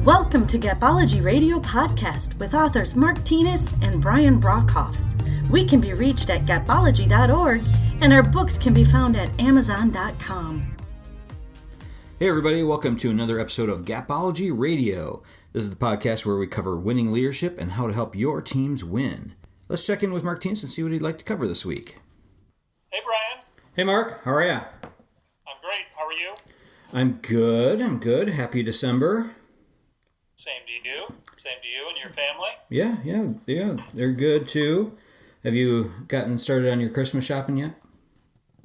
Welcome to Gapology Radio Podcast with authors Mark Tienes and Brian Brockhoff. We can be reached at gapology.org, and our books can be found at amazon.com. Hey everybody, welcome to another episode of Gapology Radio. This is the podcast where we cover winning leadership and how to help your teams win. Let's check in with Mark Tienes and see what he'd like to cover this week. Hey Brian. Hey Mark, how are ya? I'm great. How are you? I'm good. Happy December. Same to you. Same to you and your family. Yeah, they're good too. Have you gotten started on your Christmas shopping yet?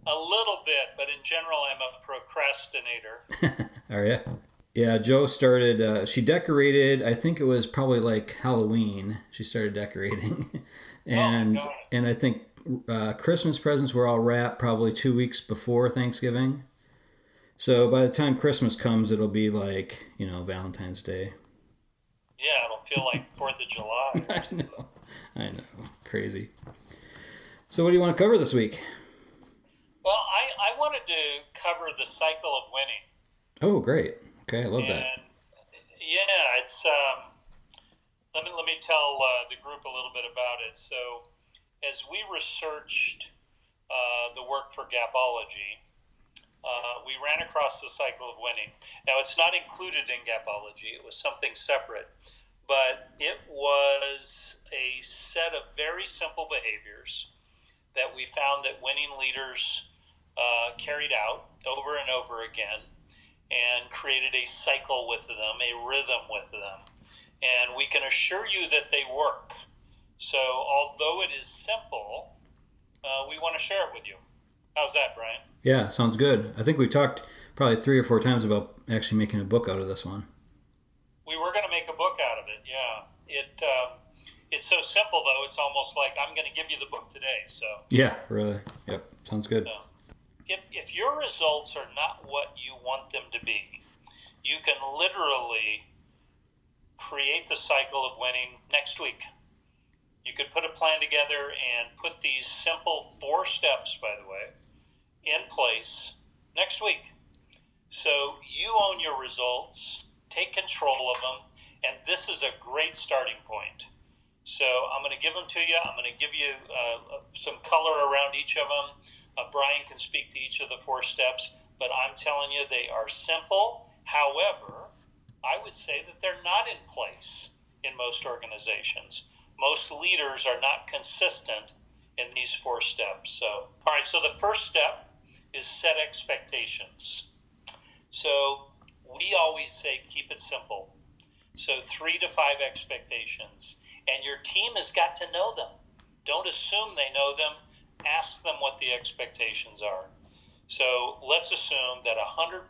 A little bit, but in general, I'm a procrastinator. Are ya? Yeah, Joe started, she decorated, I think it was probably like Halloween, she started decorating. and I think Christmas presents were all wrapped probably 2 weeks before Thanksgiving. So by the time Christmas comes, it'll be like, Valentine's Day. Yeah, it'll feel like 4th of July. I know. Crazy. So what do you want to cover this week? Well, I wanted to cover the cycle of winning. Oh, great. Okay, I love that. Yeah, it's let me tell the group a little bit about it. So, as we researched the work for Gapology, we ran across the cycle of winning. Now, it's not included in Gapology. It was something separate, but it was a set of very simple behaviors that we found that winning leaders carried out over and over again, and created a cycle with them, a rhythm with them. And we can assure you that they work. So although it is simple, we want to share it with you. How's that, Brian? Yeah, sounds good. I think we talked probably 3 or 4 times about actually making a book out of this one. We were going to make a book out of it, yeah. It's so simple, though, it's almost like I'm going to give you the book today. So yeah, really. Yep, sounds good. So, if your results are not what you want them to be, you can literally create the cycle of winning next week. You could put a plan together and put these simple 4 steps, by the way, in place next week. So you own your results, take control of them, and this is a great starting point. So I'm going to give them to you. I'm going to give you some color around each of them. Brian can speak to each of the 4 steps, but I'm telling you they are simple. However, I would say that they're not in place in most organizations. Most leaders are not consistent in these 4 steps. So the first step is set expectations. So we always say keep it simple. So 3 to 5 expectations. And your team has got to know them. Don't assume they know them. Ask them what the expectations are. So let's assume that 100%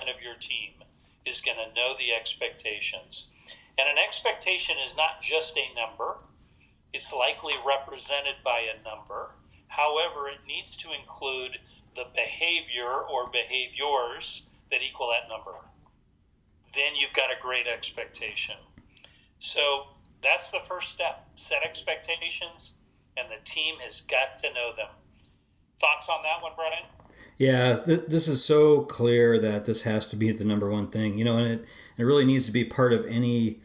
of your team is going to know the expectations. And an expectation is not just a number. It's likely represented by a number. However, it needs to include the behavior or behaviors that equal that number. Then you've got a great expectation. So that's the first step. Set expectations, and the team has got to know them. Thoughts on that one, Brian? Yeah, this is so clear that this has to be the number one thing, and it really needs to be part of any,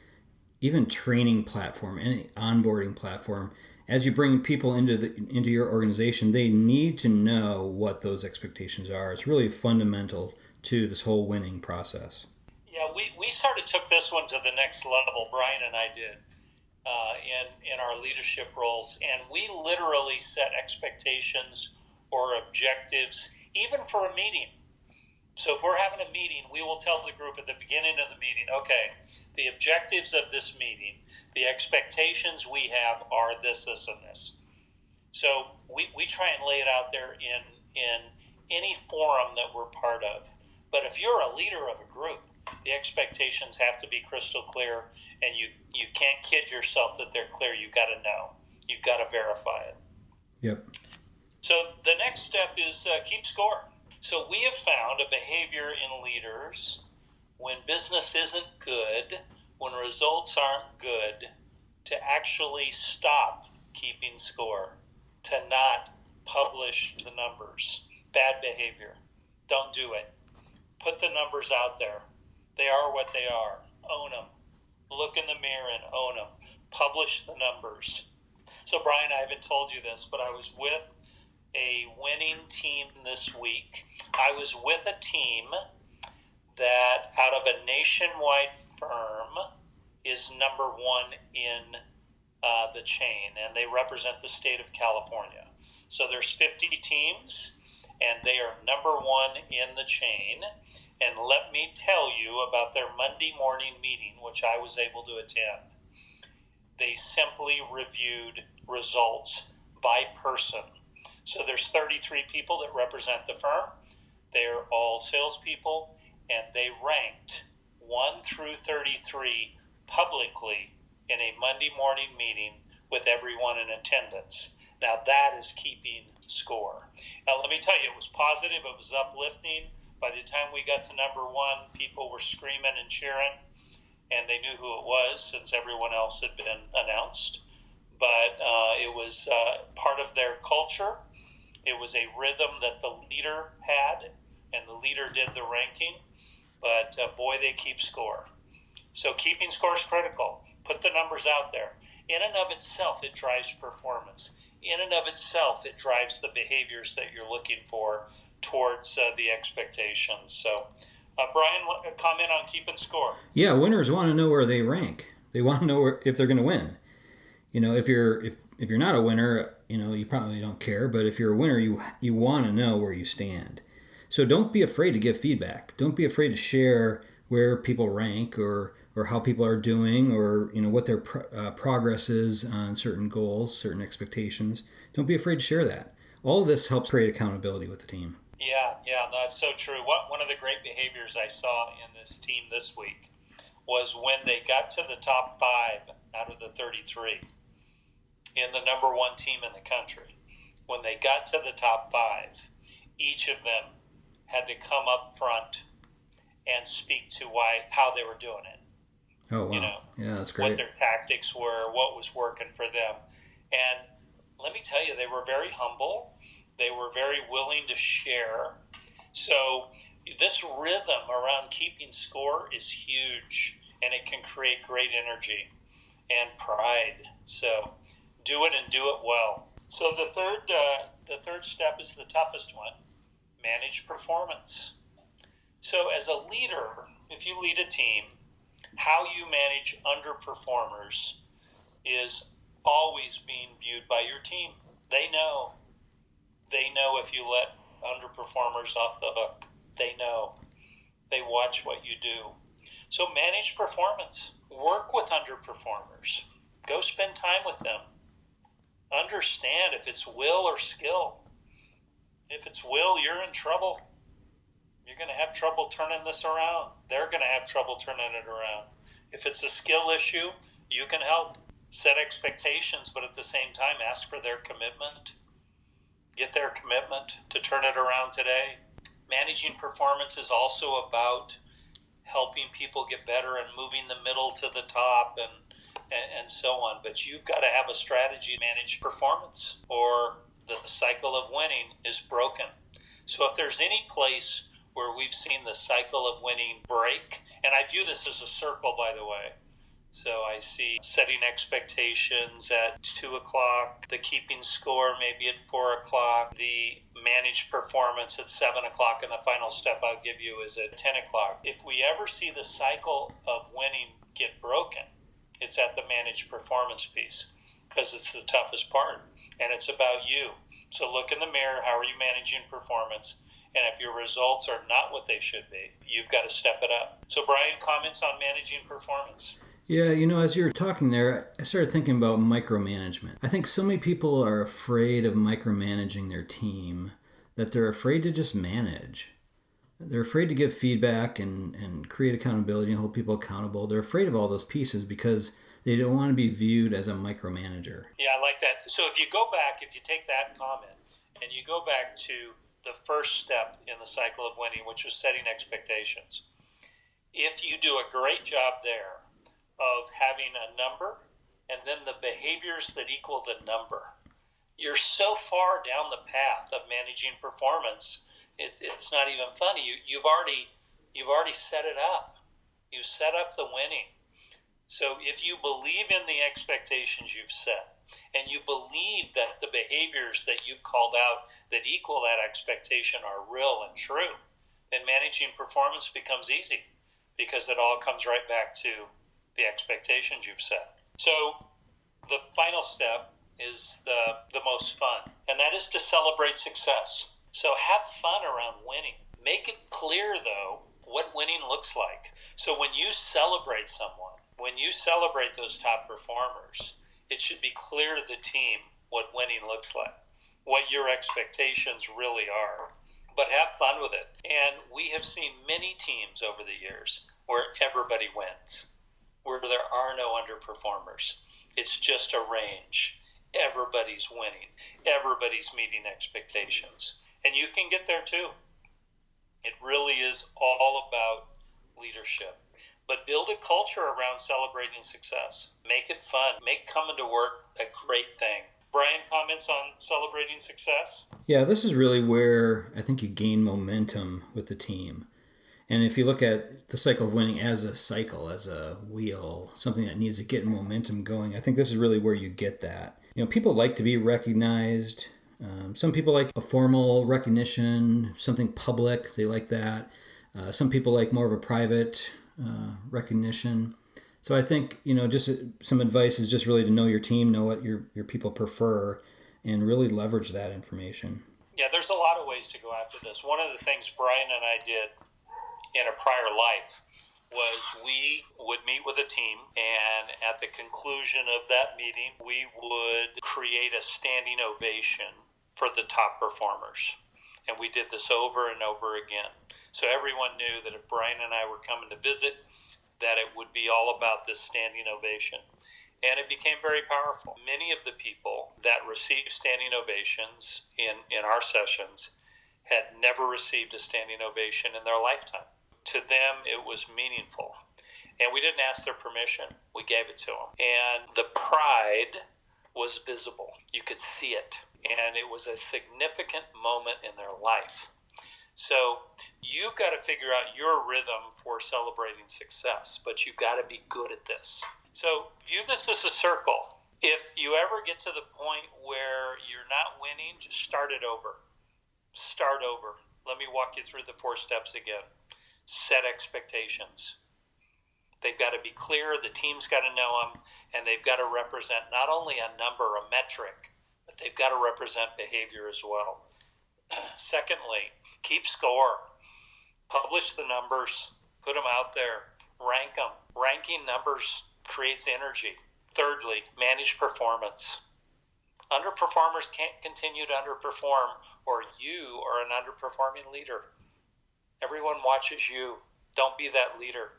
even training platform, any onboarding platform. As you bring people into your organization, they need to know what those expectations are. It's really fundamental to this whole winning process. Yeah, we sort of took this one to the next level, Brian and I did, in our leadership roles. And we literally set expectations or objectives, even for a meeting. So if we're having a meeting, we will tell the group at the beginning of the meeting, okay, the objectives of this meeting, the expectations we have are this, and this. So we try and lay it out there in any forum that we're part of. But if you're a leader of a group, the expectations have to be crystal clear, and you can't kid yourself that they're clear. You've got to know. You've got to verify it. Yep. So the next step is keep score. So we have found a behavior in leaders when business isn't good, when results aren't good, to actually stop keeping score, to not publish the numbers. Bad behavior. Don't do it. Put the numbers out there. They are what they are. Own them. look in the mirror and own them. Publish the numbers. So, Brian, I haven't told you this, but I was with a winning team this week. I was with a team that, out of a nationwide firm, is number one in the chain, and they represent the state of California. So there's 50 teams, and they are number one in the chain. And let me tell you about their Monday morning meeting, which I was able to attend. They simply reviewed results by person. So there's 33 people that represent the firm. They're all salespeople, and they ranked 1 through 33 publicly in a Monday morning meeting with everyone in attendance. Now that is keeping score. Now let me tell you, it was positive, it was uplifting. By the time we got to number one, people were screaming and cheering, and they knew who it was since everyone else had been announced. But it was part of their culture. It was a rhythm that the leader had, and the leader did the ranking. But boy, they keep score. So keeping score is critical. Put the numbers out there. In and of itself, it drives performance. In and of itself, it drives the behaviors that you're looking for towards the expectations. So, Brian, comment on keeping score. Yeah, winners want to know where they rank. They want to know if they're going to win. You know, if you're not a winner, you know, you probably don't care. But if you're a winner, you want to know where you stand. So don't be afraid to give feedback. Don't be afraid to share where people rank or how people are doing, or you know what their progress is on certain goals, certain expectations. Don't be afraid to share that. All of this helps create accountability with the team. Yeah, that's so true. One of the great behaviors I saw in this team this week was when they got to the top 5 out of the 33 in the number one team in the country. When they got to the top 5, each of them had to come up front and speak to how they were doing it. Oh, wow. You know, yeah, that's great. What their tactics were, what was working for them. And let me tell you, they were very humble. They were very willing to share. So this rhythm around keeping score is huge, and it can create great energy and pride. So do it and do it well. So the third step is the toughest one. Manage performance. So as a leader, if you lead a team, how you manage underperformers is always being viewed by your team. They know if you let underperformers off the hook. They know. They watch what you do. So manage performance. Work with underperformers. Go spend time with them. Understand if it's will or skill. If it's will, you're in trouble. You're going to have trouble turning this around. They're going to have trouble turning it around. If it's a skill issue, you can help. Set expectations, but at the same time, ask for their commitment. Get their commitment to turn it around today. Managing performance is also about helping people get better and moving the middle to the top and so on. But you've got to have a strategy to manage performance, or the cycle of winning is broken. So if there's any place where we've seen the cycle of winning break, and I view this as a circle, by the way. So I see setting expectations at 2 o'clock, the keeping score maybe at 4 o'clock, the managed performance at 7 o'clock, and the final step I'll give you is at 10 o'clock. If we ever see the cycle of winning get broken, it's at the managed performance piece, because it's the toughest part, and it's about you. So look in the mirror, how are you managing performance? And if your results are not what they should be, you've got to step it up. So Brian, comments on managing performance? Yeah, you know, as you're talking there, I started thinking about micromanagement. I think so many people are afraid of micromanaging their team that they're afraid to just manage. They're afraid to give feedback and create accountability and hold people accountable. They're afraid of all those pieces because they don't want to be viewed as a micromanager. Yeah, I like that. So if you take that comment and you go back to the first step in the cycle of winning, which was setting expectations, if you do a great job there of having a number and then the behaviors that equal the number, you're so far down the path of managing performance, it's not even funny. You've already set it up. You set up the winning. So if you believe in the expectations you've set, and you believe that the behaviors that you've called out that equal that expectation are real and true, then managing performance becomes easy because it all comes right back to the expectations you've set. So the final step is the most fun, and that is to celebrate success. So have fun around winning. Make it clear, though, what winning looks like. So when you celebrate someone, when you celebrate those top performers, it should be clear to the team what winning looks like, what your expectations really are. But have fun with it. And we have seen many teams over the years where everybody wins, where there are no underperformers. It's just a range. Everybody's winning. Everybody's meeting expectations. And you can get there too. It really is all about leadership. But build a culture around celebrating success. Make it fun. Make coming to work a great thing. Brian, comments on celebrating success? Yeah, this is really where I think you gain momentum with the team. And if you look at the cycle of winning as a cycle, as a wheel, something that needs to get momentum going, I think this is really where you get that. You know, people like to be recognized. Some people like a formal recognition, something public. They like that. Some people like more of a private recognition. So I think, you know, just some advice is just really to know your team, know what your people prefer, and really leverage that information. Yeah, there's a lot of ways to go after this. One of the things Brian and I did in a prior life was we would meet with a team, and at the conclusion of that meeting, we would create a standing ovation for the top performers. And we did this over and over again. So everyone knew that if Brian and I were coming to visit, that it would be all about this standing ovation. And it became very powerful. Many of the people that received standing ovations in our sessions had never received a standing ovation in their lifetime. To them, it was meaningful. And we didn't ask their permission. We gave it to them. And the pride was visible. You could see it. And it was a significant moment in their life. So you've got to figure out your rhythm for celebrating success, but you've got to be good at this. So view this as a circle. If you ever get to the point where you're not winning, just start it over. Start over. Let me walk you through the 4 steps again. Set expectations. They've got to be clear, the team's got to know them, and they've got to represent not only a number, a metric, but they've got to represent behavior as well. Secondly, keep score. Publish the numbers. Put them out there. Rank them. Ranking numbers creates energy. Thirdly, manage performance. Underperformers can't continue to underperform, or you are an underperforming leader. Everyone watches you. Don't be that leader.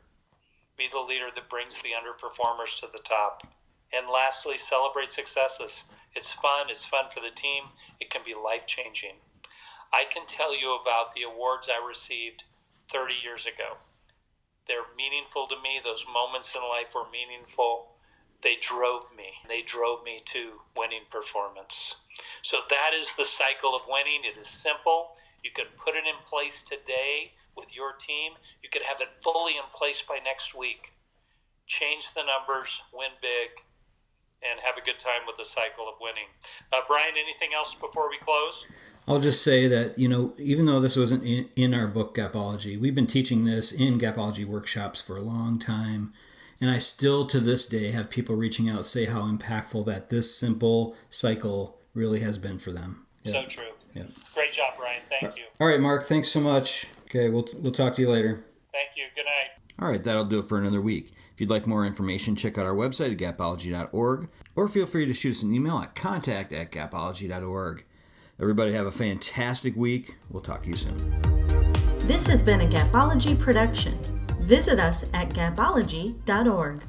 Be the leader that brings the underperformers to the top. And lastly, celebrate successes. It's fun. It's fun for the team. It can be life-changing. I can tell you about the awards I received 30 years ago. They're meaningful to me. Those moments in life were meaningful. They drove me. They drove me to winning performance. So that is the cycle of winning. It is simple. You can put it in place today with your team. You could have it fully in place by next week. Change the numbers, win big, and have a good time with the cycle of winning. Brian, anything else before we close? I'll just say that, you know, even though this wasn't in our book, Gapology, we've been teaching this in Gapology workshops for a long time. And I still, to this day, have people reaching out say how impactful that this simple cycle really has been for them. Yeah. So true. Yeah. Great job, Brian. Thank you. All right, Mark. Thanks so much. Okay, we'll talk to you later. Thank you. Good night. All right, that'll do it for another week. If you'd like more information, check out our website at gapology.org, or feel free to shoot us an email at contact@gapology.org. Everybody have a fantastic week. We'll talk to you soon. This has been a Gapology production. Visit us at gapology.org.